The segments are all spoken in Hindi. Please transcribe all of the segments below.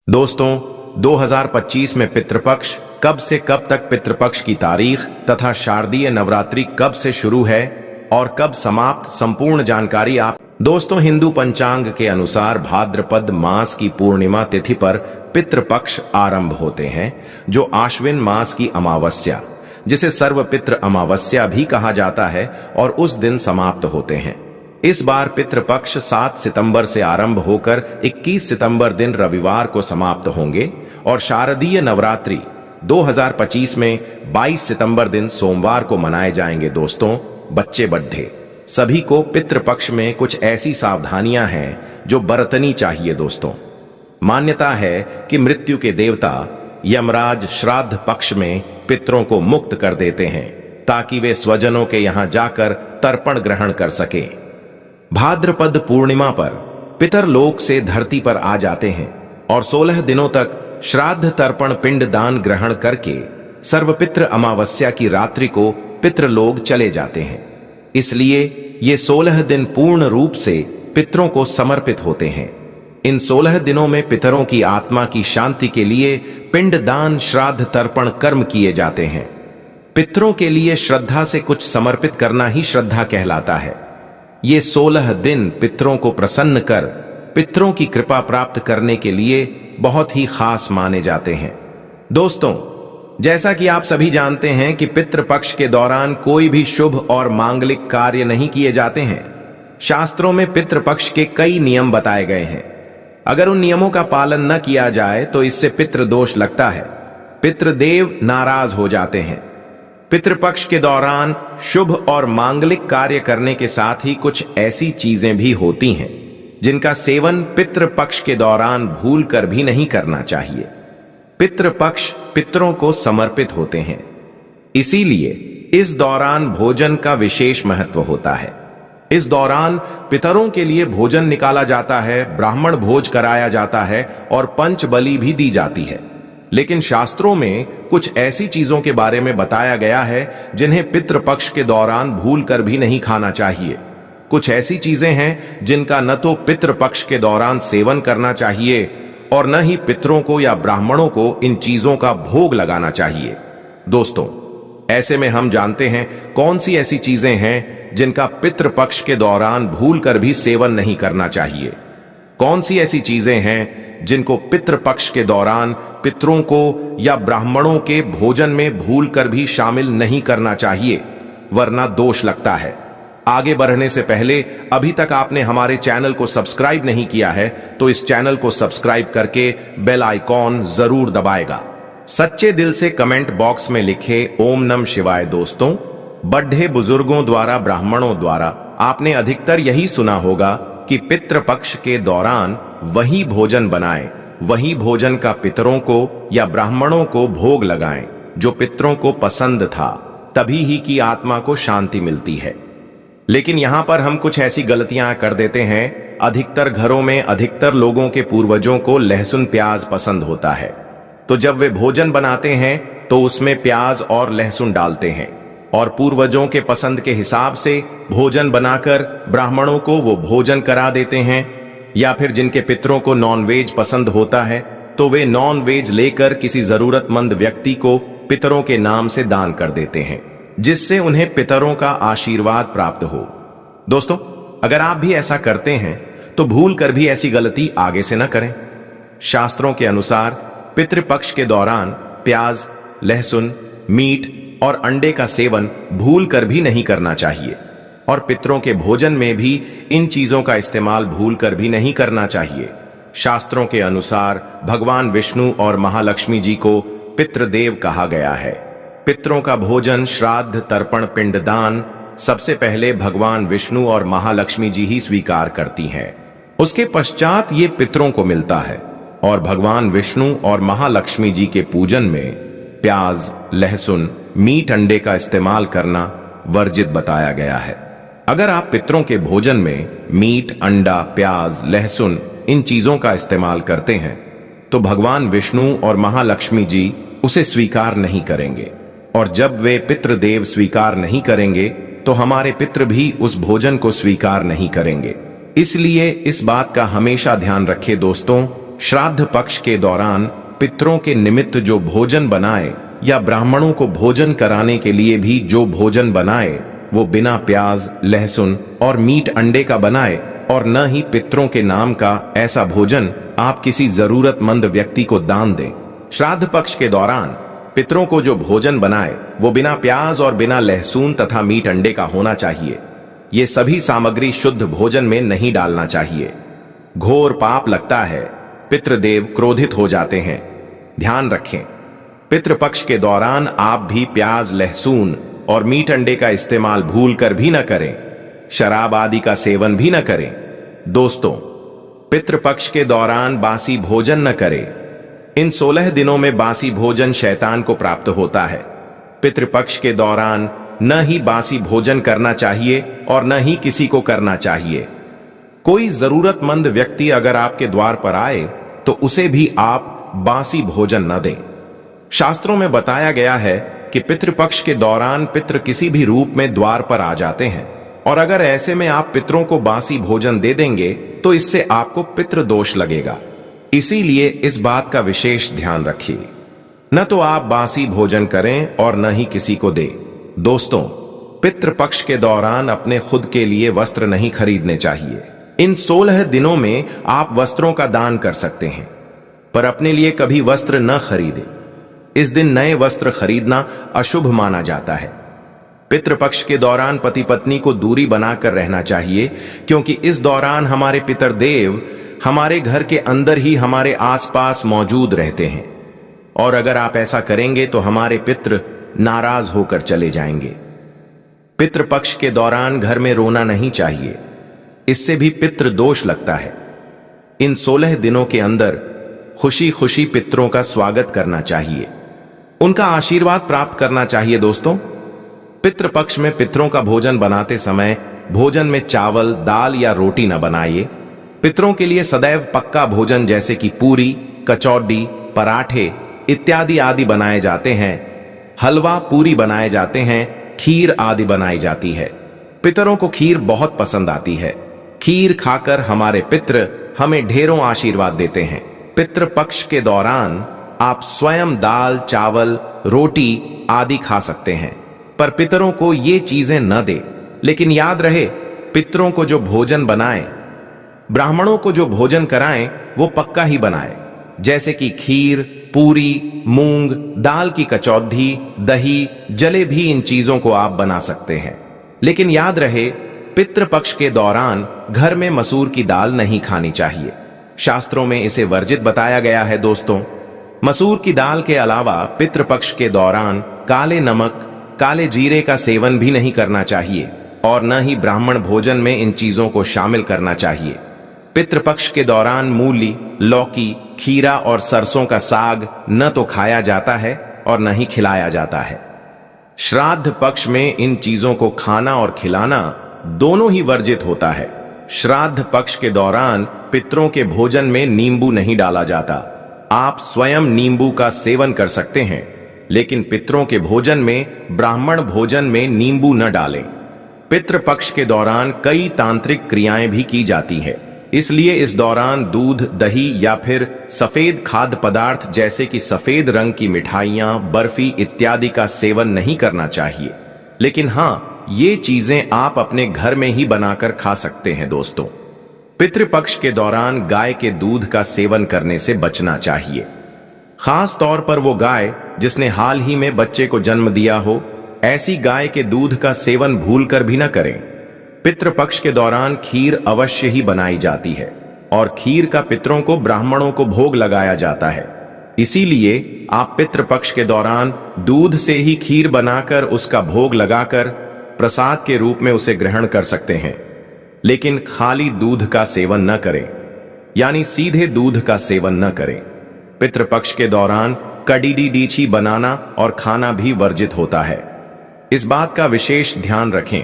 दोस्तों 2025 में पितृपक्ष कब से कब तक, पितृपक्ष की तारीख तथा शारदीय नवरात्रि कब से शुरू है और कब समाप्त, संपूर्ण जानकारी आप दोस्तों हिंदू पंचांग के अनुसार भाद्रपद मास की पूर्णिमा तिथि पर पितृपक्ष आरंभ होते हैं, जो आश्विन मास की अमावस्या, जिसे सर्वपितृ अमावस्या भी कहा जाता है, और उस दिन समाप्त होते हैं। इस बार पितृपक्ष 7 सितंबर से आरंभ होकर 21 सितंबर दिन रविवार को समाप्त होंगे और शारदीय नवरात्रि 2025 में 22 सितंबर दिन सोमवार को मनाए जाएंगे। दोस्तों, बच्चे बड्ढे सभी को पितृपक्ष में कुछ ऐसी सावधानियां हैं जो बरतनी चाहिए। दोस्तों, मान्यता है कि मृत्यु के देवता यमराज श्राद्ध पक्ष में पितरों को मुक्त कर देते हैं ताकि वे स्वजनों के यहां जाकर तर्पण ग्रहण कर सके। भाद्रपद पूर्णिमा पर पितर लोक से धरती पर आ जाते हैं और 16 दिनों तक श्राद्ध तर्पण पिंड दान ग्रहण करके सर्वपितृ अमावस्या की रात्रि को पितृलोक चले जाते हैं। इसलिए ये 16 दिन पूर्ण रूप से पितरों को समर्पित होते हैं। इन 16 दिनों में पितरों की आत्मा की शांति के लिए पिंड दान श्राद्ध तर्पण कर्म किए जाते हैं। पितरों के लिए श्रद्धा से कुछ समर्पित करना ही श्रद्धा कहलाता है। ये 16 दिन पितरों को प्रसन्न कर पितरों की कृपा प्राप्त करने के लिए बहुत ही खास माने जाते हैं। दोस्तों, जैसा कि आप सभी जानते हैं कि पितृपक्ष के दौरान कोई भी शुभ और मांगलिक कार्य नहीं किए जाते हैं। शास्त्रों में पितृपक्ष के कई नियम बताए गए हैं। अगर उन नियमों का पालन न किया जाए तो इससे पितृदोष लगता है, पितृदेव नाराज हो जाते हैं। पितृपक्ष के दौरान शुभ और मांगलिक कार्य करने के साथ ही कुछ ऐसी चीजें भी होती हैं जिनका सेवन पितृपक्ष के दौरान भूलकर भी नहीं करना चाहिए। पितृपक्ष पितरों को समर्पित होते हैं, इसीलिए इस दौरान भोजन का विशेष महत्व होता है। इस दौरान पितरों के लिए भोजन निकाला जाता है, ब्राह्मण भोज कराया जाता है और पंच बलि भी दी जाती है। लेकिन शास्त्रों में कुछ ऐसी चीजों के बारे में बताया गया है जिन्हें पितृपक्ष के दौरान भूलकर भी नहीं खाना चाहिए। कुछ ऐसी चीजें हैं जिनका न तो पितृपक्ष के दौरान सेवन करना चाहिए और न ही पितरों को या ब्राह्मणों को इन चीजों का भोग लगाना चाहिए। दोस्तों, ऐसे में हम जानते हैं कौन सी ऐसी चीजें हैं जिनका पितृपक्ष के दौरान भूलकर भी सेवन नहीं करना चाहिए। कौन सी ऐसी चीजें हैं जिनको पितृपक्ष के दौरान पितरों को या ब्राह्मणों के भोजन में भूलकर भी शामिल नहीं करना चाहिए, वरना दोष लगता है। आगे बढ़ने से पहले अभी तक आपने हमारे चैनल को सब्सक्राइब नहीं किया है तो इस चैनल को सब्सक्राइब करके बेल आइकॉन जरूर दबाएगा। सच्चे दिल से कमेंट बॉक्स में लिखे ओम नमः शिवाय। दोस्तों, बड्ढे बुजुर्गों द्वारा, ब्राह्मणों द्वारा आपने अधिकतर यही सुना होगा कि पितृपक्ष के दौरान वही भोजन बनाएं, वही भोजन का पितरों को या ब्राह्मणों को भोग लगाएं जो पितरों को पसंद था, तभी ही की आत्मा को शांति मिलती है। लेकिन यहां पर हम कुछ ऐसी गलतियां कर देते हैं। अधिकतर घरों में अधिकतर लोगों के पूर्वजों को लहसुन प्याज पसंद होता है, तो जब वे भोजन बनाते हैं तो उसमें प्याज और लहसुन डालते हैं और पूर्वजों के पसंद के हिसाब से भोजन बनाकर ब्राह्मणों को वो भोजन करा देते हैं। या फिर जिनके पितरों को नॉनवेज पसंद होता है तो वे नॉनवेज लेकर किसी जरूरतमंद व्यक्ति को पितरों के नाम से दान कर देते हैं, जिससे उन्हें पितरों का आशीर्वाद प्राप्त हो। दोस्तों, अगर आप भी ऐसा करते हैं तो भूल कर भी ऐसी गलती आगे से न करें। शास्त्रों के अनुसार पितृपक्ष के दौरान प्याज, लहसुन, मीट और अंडे का सेवन भूल कर भी नहीं करना चाहिए और पितरों के भोजन में भी इन चीजों का इस्तेमाल भूल कर भी नहीं करना चाहिए। शास्त्रों के अनुसार भगवान विष्णु और महालक्ष्मी जी को पितृदेव कहा गया है। पितरों का भोजन, श्राद्ध तर्पण पिंडदान सबसे पहले भगवान विष्णु और महालक्ष्मी जी ही स्वीकार करती हैं। उसके पश्चात ये पितरों को मिलता है और भगवान विष्णु और महालक्ष्मी जी के पूजन में प्याज, लहसुन, मीट, अंडे का इस्तेमाल करना वर्जित बताया गया है। अगर आप पितरों के भोजन में मीट, अंडा, प्याज, लहसुन इन चीजों का इस्तेमाल करते हैं तो भगवान विष्णु और महालक्ष्मी जी उसे स्वीकार नहीं करेंगे और जब वे पितृदेव स्वीकार नहीं करेंगे तो हमारे पितृ भी उस भोजन को स्वीकार नहीं करेंगे। इसलिए इस बात का हमेशा ध्यान रखें। दोस्तों, श्राद्ध पक्ष के दौरान पितरों के निमित्त जो भोजन बनाए या ब्राह्मणों को भोजन कराने के लिए भी जो भोजन बनाए वो बिना प्याज, लहसुन और मीट अंडे का बनाए, और न ही पितरों के नाम का ऐसा भोजन आप किसी जरूरतमंद व्यक्ति को दान दें। श्राद्ध पक्ष के दौरान पितरों को जो भोजन बनाए वो बिना प्याज और बिना लहसुन तथा मीट अंडे का होना चाहिए। ये सभी सामग्री शुद्ध भोजन में नहीं डालना चाहिए। घोर पाप लगता है, पितृदेव क्रोधित हो जाते हैं। ध्यान रखें, पितृपक्ष के दौरान आप भी प्याज, लहसुन और मीट अंडे का इस्तेमाल भूल कर भी न करें। शराब आदि का सेवन भी न करें। दोस्तों, पितृपक्ष के दौरान बासी भोजन न करें। इन 16 दिनों में बासी भोजन शैतान को प्राप्त होता है। पितृपक्ष के दौरान न ही बासी भोजन करना चाहिए और न ही किसी को करना चाहिए। कोई जरूरतमंद व्यक्ति अगर आपके द्वार पर आए तो उसे भी आप बासी भोजन न दें। शास्त्रों में बताया गया है कि पितृपक्ष के दौरान पितृ किसी भी रूप में द्वार पर आ जाते हैं, और अगर ऐसे में आप पितरों को बासी भोजन दे देंगे तो इससे आपको पितृ दोष लगेगा। इसीलिए इस बात का विशेष ध्यान रखिए, न तो आप बासी भोजन करें और न ही किसी को दें। दोस्तों, पितृपक्ष के दौरान अपने खुद के लिए वस्त्र नहीं खरीदने चाहिए। इन 16 दिनों में आप वस्त्रों का दान कर सकते हैं, पर अपने लिए कभी वस्त्र न खरीदें। इस दिन नए वस्त्र खरीदना अशुभ माना जाता है। पितृपक्ष के दौरान पति पत्नी को दूरी बनाकर रहना चाहिए, क्योंकि इस दौरान हमारे पितरदेव हमारे घर के अंदर ही हमारे आसपास मौजूद रहते हैं, और अगर आप ऐसा करेंगे तो हमारे पितृ नाराज होकर चले जाएंगे। पितृपक्ष के दौरान घर में रोना नहीं चाहिए, इससे भी पितृ दोष लगता है। इन 16 दिनों के अंदर खुशी खुशी पितरों का स्वागत करना चाहिए, उनका आशीर्वाद प्राप्त करना चाहिए। दोस्तों, पितृपक्ष में पितरों का भोजन बनाते समय भोजन में चावल, दाल या रोटी न बनाइए। पितरों के लिए सदैव पक्का भोजन जैसे कि पूरी, कचौड़ी, पराठे इत्यादि आदि बनाए जाते हैं। हलवा पूरी बनाए जाते हैं, खीर आदि बनाई जाती है। पितरों को खीर बहुत पसंद आती है। खीर खाकर हमारे पितृ हमें ढेरों आशीर्वाद देते हैं। पितृपक्ष के दौरान आप स्वयं दाल, चावल, रोटी आदि खा सकते हैं, पर पितरों को ये चीजें न दे। लेकिन याद रहे, पितरों को जो भोजन बनाएं, ब्राह्मणों को जो भोजन कराएं, वो पक्का ही बनाएं, जैसे कि खीर, पूरी, मूंग दाल की कचौड़ी, दही, जलेबी, इन चीजों को आप बना सकते हैं। लेकिन याद रहे, पितृपक्ष के दौरान घर में मसूर की दाल नहीं खानी चाहिए। शास्त्रों में इसे वर्जित बताया गया है। दोस्तों, मसूर की दाल के अलावा पितृपक्ष के दौरान काले नमक, काले जीरे का सेवन भी नहीं करना चाहिए, और न ही ब्राह्मण भोजन में इन चीजों को शामिल करना चाहिए। पितृपक्ष के दौरान मूली, लौकी, खीरा और सरसों का साग न तो खाया जाता है और न ही खिलाया जाता है। श्राद्ध पक्ष में इन चीजों को खाना और खिलाना दोनों ही वर्जित होता है। श्राद्ध पक्ष के दौरान पितरों के भोजन में नींबू नहीं डाला जाता। आप स्वयं नींबू का सेवन कर सकते हैं, लेकिन पितरों के भोजन में, ब्राह्मण भोजन में नींबू न डालें। पितृपक्ष के दौरान कई तांत्रिक क्रियाएं भी की जाती है, इसलिए इस दौरान दूध, दही या फिर सफेद खाद्य पदार्थ जैसे कि सफेद रंग की मिठाइयां, बर्फी इत्यादि का सेवन नहीं करना चाहिए। लेकिन हाँ, ये चीजें आप अपने घर में ही बनाकर खा सकते हैं। दोस्तों, पितृपक्ष के दौरान गाय के दूध का सेवन करने से बचना चाहिए। खास तौर पर वो गाय जिसने हाल ही में बच्चे को जन्म दिया हो, ऐसी गाय के दूध का सेवन भूलकर भी न करें। पितृपक्ष के दौरान खीर अवश्य ही बनाई जाती है, और खीर का पितरों को, ब्राह्मणों को भोग लगाया जाता है। इसीलिए आप पितृपक्ष के दौरान दूध से ही खीर बनाकर उसका भोग लगाकर प्रसाद के रूप में उसे ग्रहण कर सकते हैं। लेकिन खाली दूध का सेवन न करें, यानी सीधे दूध का सेवन न करें। पितृपक्ष के दौरान कड़ी डीछी बनाना और खाना भी वर्जित होता है। इस बात का विशेष ध्यान रखें।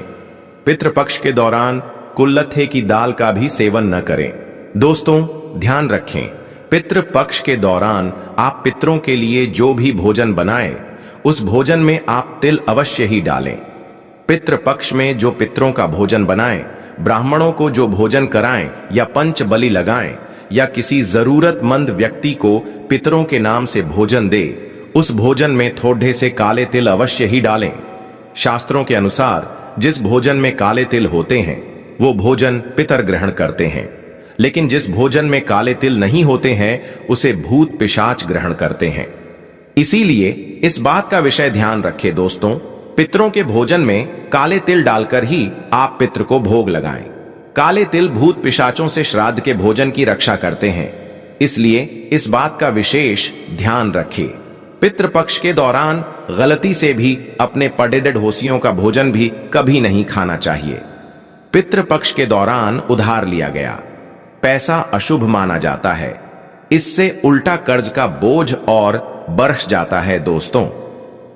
पितृपक्ष के दौरान कुल्लथे की दाल का भी सेवन न करें। दोस्तों, ध्यान रखें, पितृपक्ष के दौरान आप पितरों के लिए जो भी भोजन बनाएं, उस भोजन में आप तिल अवश्य ही डालें। पितृपक्ष में जो पितरों का भोजन बनाएं, ब्राह्मणों को जो भोजन कराएं या पंच बलि लगाएं, या किसी जरूरतमंद व्यक्ति को पितरों के नाम से भोजन दे, उस भोजन में थोड़े से काले तिल अवश्य ही डालें। शास्त्रों के अनुसार जिस भोजन में काले तिल होते हैं वो भोजन पितर ग्रहण करते हैं, लेकिन जिस भोजन में काले तिल नहीं होते हैं उसे भूत पिशाच ग्रहण करते हैं। इसीलिए इस बात का विषय ध्यान रखें दोस्तों, पितरों के भोजन में काले तिल डालकर ही आप पितृ को भोग लगाएं। काले तिल भूत पिशाचों से श्राद्ध के भोजन की रक्षा करते हैं, इसलिए इस बात का विशेष ध्यान रखें। पितृपक्ष के दौरान गलती से भी अपने पड़े ढोसियों का भोजन भी कभी नहीं खाना चाहिए। पितृपक्ष के दौरान उधार लिया गया पैसा अशुभ माना जाता है, इससे उल्टा कर्ज का बोझ और बरस जाता है दोस्तों।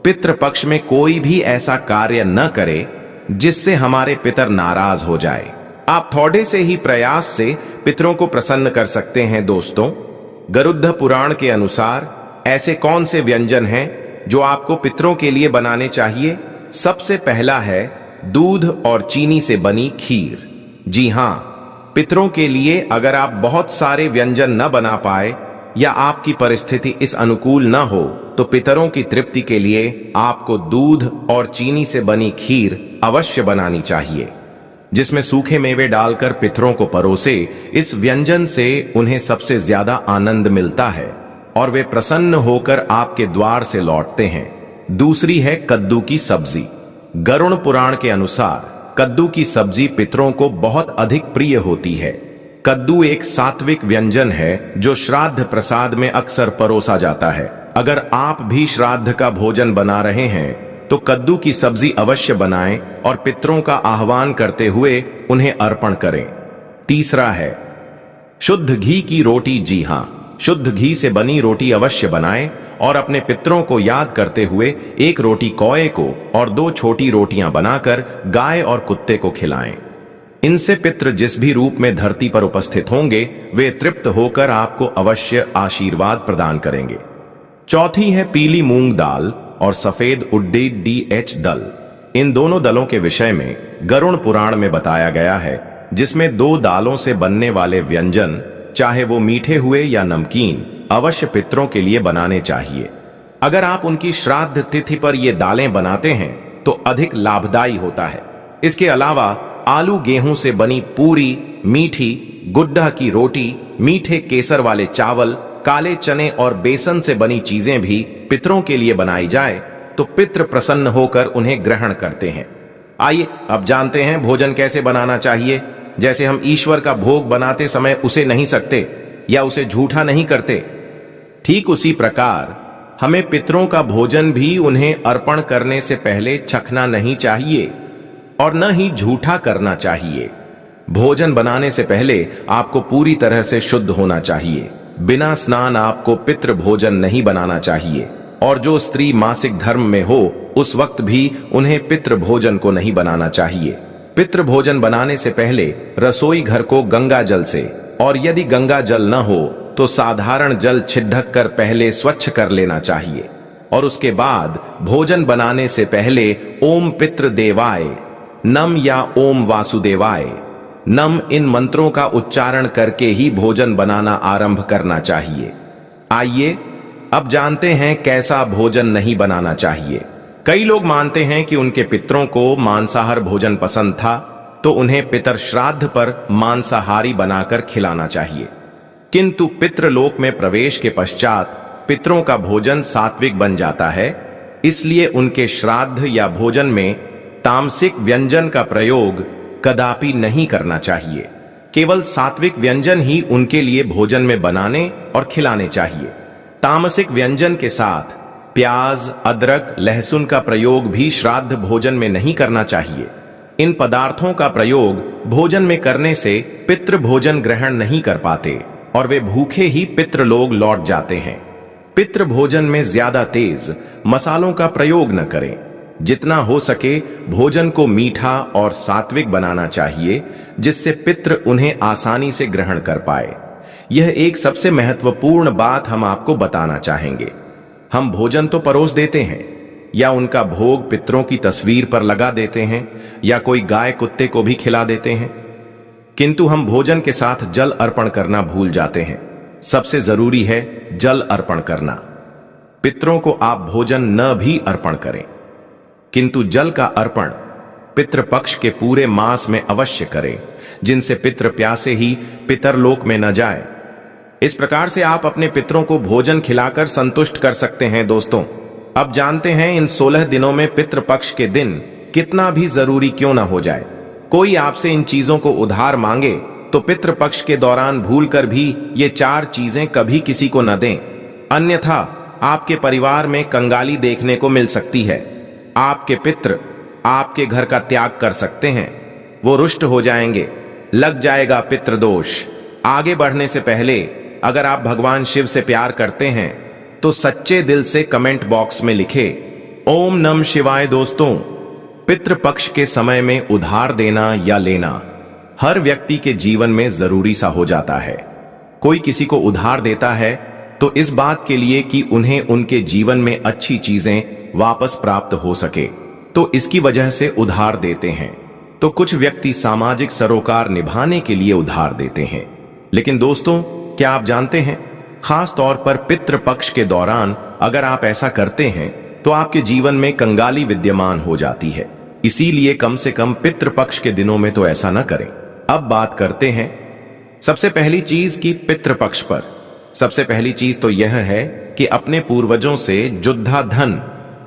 पितृपक्ष में कोई भी ऐसा कार्य न करे जिससे हमारे पितर नाराज हो जाए। आप थोड़े से ही प्रयास से पितरों को प्रसन्न कर सकते हैं दोस्तों। गरुड़ पुराण के अनुसार ऐसे कौन से व्यंजन हैं जो आपको पितरों के लिए बनाने चाहिए? सबसे पहला है दूध और चीनी से बनी खीर। जी हां, पितरों के लिए अगर आप बहुत सारे व्यंजन न बना पाए या आपकी परिस्थिति इस अनुकूल न हो तो पितरों की तृप्ति के लिए आपको दूध और चीनी से बनी खीर अवश्य बनानी चाहिए, जिसमें सूखे मेवे डालकर पितरों को परोसे। इस व्यंजन से उन्हें सबसे ज्यादा आनंद मिलता है और वे प्रसन्न होकर आपके द्वार से लौटते हैं। दूसरी है कद्दू की सब्जी। गरुड़ पुराण के अनुसार कद्दू की सब्जी पितरों को बहुत अधिक प्रिय होती है। कद्दू एक सात्विक व्यंजन है जो श्राद्ध प्रसाद में अक्सर परोसा जाता है। अगर आप भी श्राद्ध का भोजन बना रहे हैं तो कद्दू की सब्जी अवश्य बनाएं और पितरों का आह्वान करते हुए उन्हें अर्पण करें। तीसरा है शुद्ध घी की रोटी। जी हां, शुद्ध घी से बनी रोटी अवश्य बनाएं और अपने पितरों को याद करते हुए एक रोटी कौए को और 2 छोटी रोटियां बनाकर गाय और कुत्ते को खिलाएं। इनसे पितृ जिस भी रूप में धरती पर उपस्थित होंगे वे तृप्त होकर आपको अवश्य आशीर्वाद प्रदान करेंगे। चौथी है पीली मूंग दाल और सफेद उड़ीद DH दल। इन दोनों दलों के विषय में गरुड़ पुराण में बताया गया है, जिसमें 2 दालों से बनने वाले व्यंजन चाहे वो मीठे हुए या नमकीन अवश्य पितरों के लिए बनाने चाहिए। अगर आप उनकी श्राद्ध तिथि पर ये दालें बनाते हैं तो अधिक लाभदायी होता है। इसके अलावा आलू गेहूं से बनी पूरी, मीठी गुड्डा की रोटी, मीठे केसर वाले चावल, काले चने और बेसन से बनी चीजें भी पितरों के लिए बनाई जाए तो पितृ प्रसन्न होकर उन्हें ग्रहण करते हैं। आइए अब जानते हैं भोजन कैसे बनाना चाहिए। जैसे हम ईश्वर का भोग बनाते समय उसे नहीं सकते या उसे झूठा नहीं करते, ठीक उसी प्रकार हमें पितरों का भोजन भी उन्हें अर्पण करने से पहले चखना नहीं चाहिए और न ही झूठा करना चाहिए। भोजन बनाने से पहले आपको पूरी तरह से शुद्ध होना चाहिए। बिना स्नान आपको पितृ भोजन नहीं बनाना चाहिए और जो स्त्री मासिक धर्म में हो उस वक्त भी उन्हें पितृ भोजन को नहीं बनाना चाहिए। पितृ भोजन बनाने से पहले रसोई घर को गंगा जल से और यदि गंगा जल न हो तो साधारण जल छिड़क कर पहले स्वच्छ कर लेना चाहिए और उसके बाद भोजन बनाने से पहले ओम पितृ देवाय नम या ओम वासुदेवाय नम इन मंत्रों का उच्चारण करके ही भोजन बनाना आरंभ करना चाहिए। आइए अब जानते हैं कैसा भोजन नहीं बनाना चाहिए। कई लोग मानते हैं कि उनके पितरों को मांसाहार भोजन पसंद था तो उन्हें पितर श्राद्ध पर मांसाहारी बनाकर खिलाना चाहिए, किंतु पितृलोक में प्रवेश के पश्चात पितरों का भोजन सात्विक बन जाता है, इसलिए उनके श्राद्ध या भोजन में तामसिक व्यंजन का प्रयोग कदापि नहीं करना चाहिए। केवल सात्विक व्यंजन ही उनके लिए भोजन में बनाने और खिलाने चाहिए। तामसिक व्यंजन के साथ प्याज, अदरक, लहसुन का प्रयोग भी श्राद्ध भोजन में नहीं करना चाहिए। इन पदार्थों का प्रयोग भोजन में करने से पितृ भोजन ग्रहण नहीं कर पाते और वे भूखे ही पितृलोक लौट जाते हैं। पितृ भोजन में ज्यादा तेज मसालों का प्रयोग न करें। जितना हो सके भोजन को मीठा और सात्विक बनाना चाहिए, जिससे पितृ उन्हें आसानी से ग्रहण कर पाए। यह एक सबसे महत्वपूर्ण बात हम आपको बताना चाहेंगे। हम भोजन तो परोस देते हैं या उनका भोग पितरों की तस्वीर पर लगा देते हैं या कोई गाय कुत्ते को भी खिला देते हैं, किंतु हम भोजन के साथ जल अर्पण करना भूल जाते हैं। सबसे जरूरी है जल अर्पण करना। पितरों को आप भोजन न भी अर्पण करें, किंतु जल का अर्पण पितृपक्ष के पूरे मास में अवश्य करें, जिनसे पितृ प्यासे ही पितरलोक में न जाए। इस प्रकार से आप अपने पितरों को भोजन खिलाकर संतुष्ट कर सकते हैं। दोस्तों, अब जानते हैं इन 16 दिनों में पितृपक्ष के दिन कितना भी जरूरी क्यों ना हो जाए, कोई आपसे इन चीजों को उधार मांगे तो पितृपक्ष के दौरान भूलकर भी ये 4 चीजें कभी किसी को न दें, अन्यथा आपके परिवार में कंगाली देखने को मिल सकती है। आपके पितृ आपके घर का त्याग कर सकते हैं, वो रुष्ट हो जाएंगे, लग जाएगा पितृदोष। आगे बढ़ने से पहले अगर आप भगवान शिव से प्यार करते हैं तो सच्चे दिल से कमेंट बॉक्स में लिखे ओम नमः शिवाय। दोस्तों, पितृपक्ष के समय में उधार देना या लेना हर व्यक्ति के जीवन में जरूरी सा हो जाता है। कोई किसी को उधार देता है तो इस बात के लिए कि उन्हें उनके जीवन में अच्छी चीजें वापस प्राप्त हो सके, तो इसकी वजह से उधार देते हैं। तो कुछ व्यक्ति सामाजिक सरोकार निभाने के लिए उधार देते हैं। लेकिन दोस्तों, क्या आप जानते हैं, खास तौर पर पितृपक्ष के दौरान अगर आप ऐसा करते हैं तो आपके जीवन में कंगाली विद्यमान हो जाती है। इसीलिए कम से कम पितृपक्ष के दिनों में तो ऐसा न करें। अब बात करते हैं सबसे पहली चीज की पितृपक्ष पर। सबसे पहली चीज तो यह है कि अपने पूर्वजों से जुद्धा धन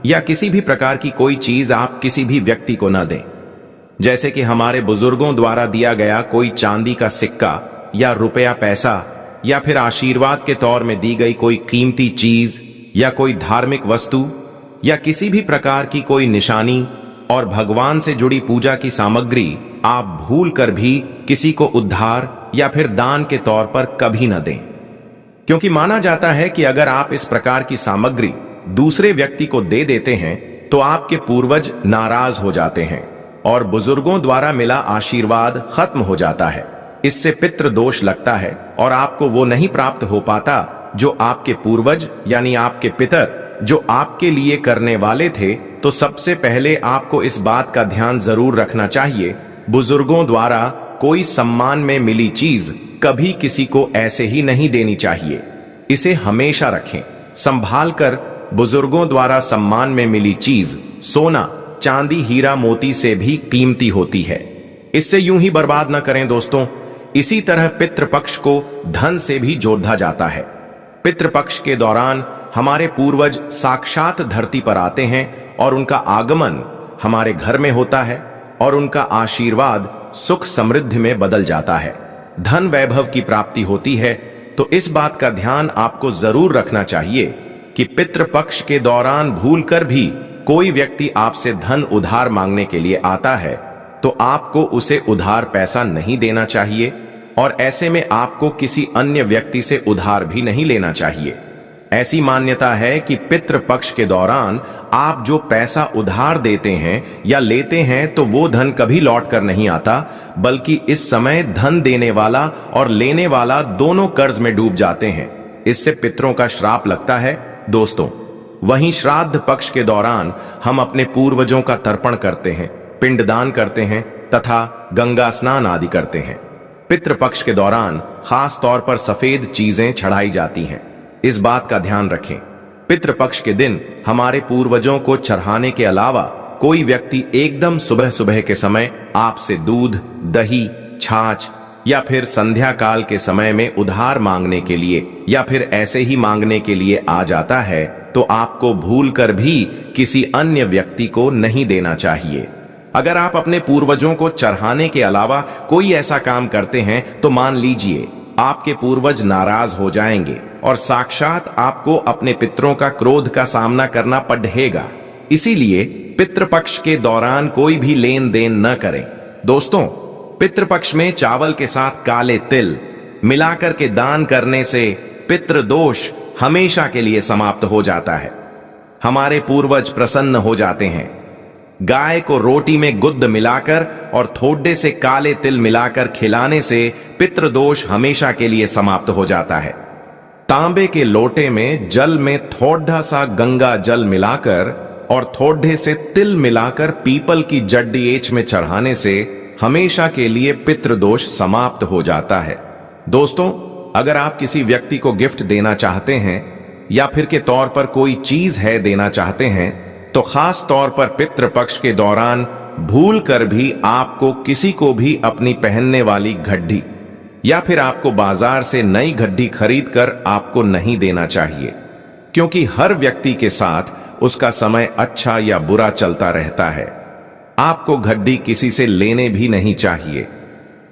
या किसी भी प्रकार की कोई चीज आप किसी भी व्यक्ति को न दें। जैसे कि हमारे बुजुर्गों द्वारा दिया गया कोई चांदी का सिक्का या रुपया पैसा, या फिर आशीर्वाद के तौर में दी गई कोई कीमती चीज या कोई धार्मिक वस्तु या किसी भी प्रकार की कोई निशानी और भगवान से जुड़ी पूजा की सामग्री आप भूल कर भी किसी को उद्धार या फिर दान के तौर पर कभी न दें, क्योंकि माना जाता है कि अगर आप इस प्रकार की सामग्री दूसरे व्यक्ति को दे देते हैं तो आपके पूर्वज नाराज हो जाते हैं और बुजुर्गों द्वारा मिला आशीर्वाद खत्म हो जाता है। इससे पितृ दोष लगता है और आपको वो नहीं प्राप्त हो पाता जो आपके पूर्वज यानी आपके पितर जो आपके लिए करने वाले थे। तो सबसे पहले आपको इस बात का ध्यान जरूर रखना चाहिए, बुजुर्गों द्वारा कोई सम्मान में मिली चीज कभी किसी को ऐसे ही नहीं देनी चाहिए। इसे हमेशा रखें संभाल कर। बुजुर्गों द्वारा सम्मान में मिली चीज सोना, चांदी, हीरा, मोती से भी कीमती होती है। इससे यूं ही बर्बाद न करें दोस्तों। इसी तरह पितृपक्ष को धन से भी जोड़ा जाता है। पितृपक्ष के दौरान हमारे पूर्वज साक्षात धरती पर आते हैं और उनका आगमन हमारे घर में होता है और उनका आशीर्वाद सुख समृद्धि में बदल जाता है, धन वैभव की प्राप्ति होती है। तो इस बात का ध्यान आपको जरूर रखना चाहिए कि पितृपक्ष के दौरान भूलकर भी कोई व्यक्ति आपसे धन उधार मांगने के लिए आता है तो आपको उसे उधार पैसा नहीं देना चाहिए और ऐसे में आपको किसी अन्य व्यक्ति से उधार भी नहीं लेना चाहिए। ऐसी मान्यता है कि पितृपक्ष के दौरान आप जो पैसा उधार देते हैं या लेते हैं तो वो धन कभी लौट कर नहीं आता, बल्कि इस समय धन देने वाला और लेने वाला दोनों कर्ज में डूब जाते हैं। इससे पितरों का श्राप लगता है दोस्तों। वहीं श्राद्ध पक्ष के दौरान हम अपने पूर्वजों का तर्पण करते हैं, पिंडदान करते हैं तथा गंगा स्नान आदि करते हैं। पितृपक्ष के दौरान खास तौर पर सफेद चीजें चढ़ाई जाती हैं। इस बात का ध्यान रखें, पितृपक्ष के दिन हमारे पूर्वजों को चढ़ाने के अलावा कोई व्यक्ति एकदम सुबह सुबह के समय आपसे दूध, दही, छाछ या फिर संध्या काल के समय में उधार मांगने के लिए या फिर ऐसे ही मांगने के लिए आ जाता है तो आपको भूलकर भी किसी अन्य व्यक्ति को नहीं देना चाहिए। अगर आप अपने पूर्वजों को चढ़ाने के अलावा कोई ऐसा काम करते हैं तो मान लीजिए आपके पूर्वज नाराज हो जाएंगे और साक्षात आपको अपने पितरों का क्रोध का सामना करना पड़ेगा। इसीलिए पितृपक्ष के दौरान कोई भी लेन देन न करें। दोस्तों, पितृपक्ष में चावल के साथ काले तिल मिलाकर के दान करने से पितृदोष हमेशा के लिए समाप्त हो जाता है। हमारे पूर्वज प्रसन्न हो जाते हैं। गाय को रोटी में गुद्द मिलाकर और थोड़े से काले तिल मिलाकर खिलाने से पितृदोष हमेशा के लिए समाप्त हो जाता है। तांबे के लोटे में जल में थोड़ा सा गंगा जल मिलाकर और थोड़े से तिल मिलाकर पीपल की जड्डी एच में चढ़ाने से हमेशा के लिए पितृदोष समाप्त हो जाता है। दोस्तों, अगर आप किसी व्यक्ति को गिफ्ट देना चाहते हैं या फिर के तौर पर कोई चीज है देना चाहते हैं, तो खास तौर पर पितृपक्ष के दौरान भूल कर भी आपको किसी को भी अपनी पहनने वाली घड्डी या फिर आपको बाजार से नई घड्डी खरीद कर आपको नहीं देना चाहिए, क्योंकि हर व्यक्ति के साथ उसका समय अच्छा या बुरा चलता रहता है। आपको घड्डी किसी से लेने भी नहीं चाहिए।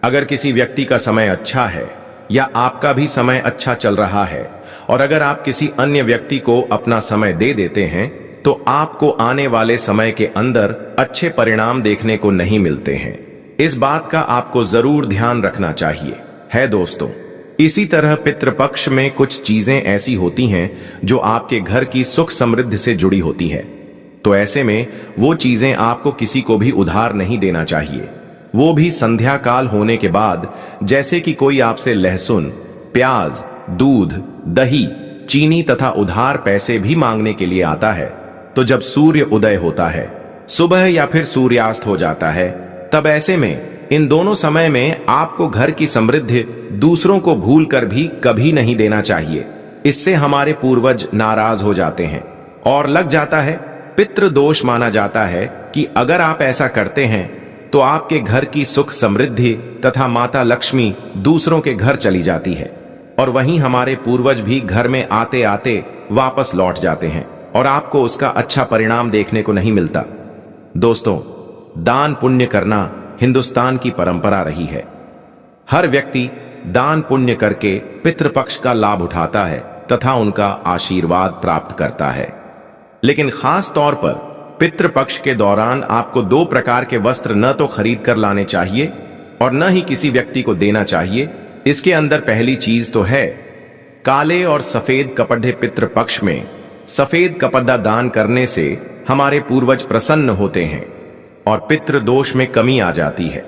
अगर किसी व्यक्ति का समय अच्छा है या आपका भी समय अच्छा चल रहा है और अगर आप किसी अन्य व्यक्ति को अपना समय दे देते हैं, तो आपको आने वाले समय के अंदर अच्छे परिणाम देखने को नहीं मिलते हैं। इस बात का आपको जरूर ध्यान रखना चाहिए है दोस्तों। इसी तरह पितृपक्ष में कुछ चीजें ऐसी होती हैं जो आपके घर की सुख समृद्धि से जुड़ी होती है, तो ऐसे में वो चीजें आपको किसी को भी उधार नहीं देना चाहिए, वो भी संध्या काल होने के बाद। जैसे कि कोई आपसे लहसुन, प्याज, दूध, दही, चीनी तथा उधार पैसे भी मांगने के लिए आता है, तो जब सूर्य उदय होता है, सुबह या फिर सूर्यास्त हो जाता है, तब ऐसे में इन दोनों समय में आपको घर की समृद्धि दूसरों को भूल कर भी कभी नहीं देना चाहिए। इससे हमारे पूर्वज नाराज हो जाते हैं और लग जाता है पितृदोष माना जाता है कि अगर आप ऐसा करते हैं तो आपके घर की सुख समृद्धि तथा माता लक्ष्मी दूसरों के घर चली जाती है और वहीं हमारे पूर्वज भी घर में आते आते वापस लौट जाते हैं और आपको उसका अच्छा परिणाम देखने को नहीं मिलता। दोस्तों, दान पुण्य करना हिंदुस्तान की परंपरा रही है। हर व्यक्ति दान पुण्य करके पितृपक्ष का लाभ उठाता है तथा उनका आशीर्वाद प्राप्त करता है। लेकिन खास तौर पर पितृपक्ष के दौरान आपको 2 प्रकार के वस्त्र न तो खरीद कर लाने चाहिए और न ही किसी व्यक्ति को देना चाहिए। इसके अंदर पहली चीज तो है काले और सफेद कपड़े। पितृपक्ष में सफेद कपड़ा दान करने से हमारे पूर्वज प्रसन्न होते हैं और पितृदोष में कमी आ जाती है।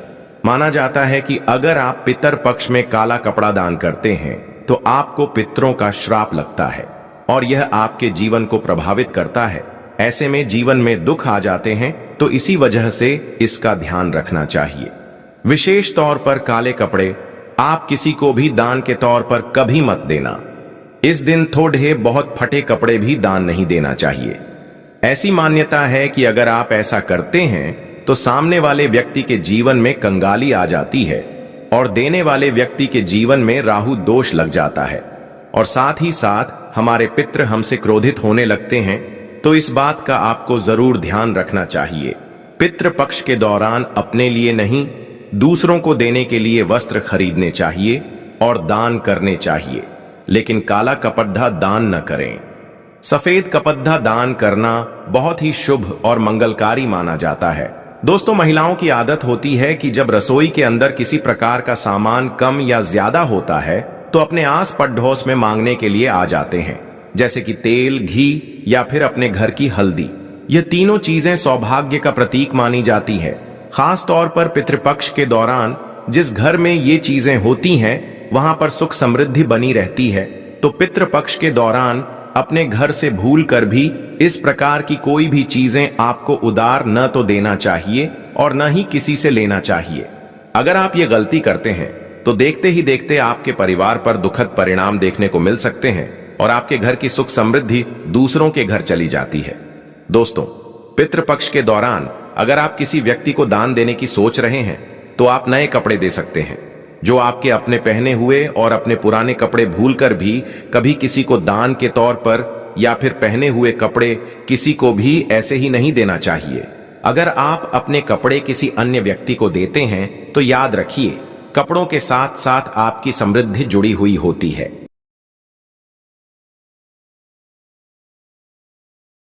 माना जाता है कि अगर आप पितृपक्ष में काला कपड़ा दान करते हैं तो आपको पितरों का श्राप लगता है और यह आपके जीवन को प्रभावित करता है। ऐसे में जीवन में दुख आ जाते हैं, तो इसी वजह से इसका ध्यान रखना चाहिए। विशेष तौर पर काले कपड़े आप किसी को भी दान के तौर पर कभी मत देना। इस दिन थोड़े बहुत फटे कपड़े भी दान नहीं देना चाहिए। ऐसी मान्यता है कि अगर आप ऐसा करते हैं तो सामने वाले व्यक्ति के जीवन में कंगाली आ जाती है और देने वाले व्यक्ति के जीवन में राहु दोष लग जाता है और साथ ही साथ हमारे पितृ हमसे क्रोधित होने लगते हैं। तो इस बात का आपको जरूर ध्यान रखना चाहिए। पितृपक्ष के दौरान अपने लिए नहीं, दूसरों को देने के लिए वस्त्र खरीदने चाहिए और दान करने चाहिए, लेकिन काला कपड़ा दान न करें। सफेद कपड़ा दान करना बहुत ही शुभ और मंगलकारी माना जाता है। दोस्तों, महिलाओं की आदत होती है कि जब रसोई के अंदर किसी प्रकार का सामान कम या ज्यादा होता है तो अपने आस पड़ोस में मांगने के लिए आ जाते हैं, जैसे कि तेल, घी या फिर अपने घर की हल्दी। यह तीनों चीजें सौभाग्य का प्रतीक मानी जाती है। खास तौर पर पितृपक्ष के दौरान जिस घर में ये चीजें होती हैं वहां पर सुख समृद्धि बनी रहती है। तो पितृपक्ष के दौरान अपने घर से भूल कर भी इस प्रकार की कोई भी चीजें आपको उधार न तो देना चाहिए और न ही किसी से लेना चाहिए। अगर आप ये गलती करते हैं तो देखते ही देखते आपके परिवार पर दुखद परिणाम देखने को मिल सकते हैं और आपके घर की सुख समृद्धि दूसरों के घर चली जाती है। दोस्तों, पितृपक्ष के दौरान अगर आप किसी व्यक्ति को दान देने की सोच रहे हैं तो आप नए कपड़े दे सकते हैं। जो आपके अपने पहने हुए और अपने पुराने कपड़े भूलकर भी कभी किसी को दान के तौर पर या फिर पहने हुए कपड़े किसी को भी ऐसे ही नहीं देना चाहिए। अगर आप अपने कपड़े किसी अन्य व्यक्ति को देते हैं तो याद रखिए, कपड़ों के साथ साथ आपकी समृद्धि जुड़ी हुई होती है।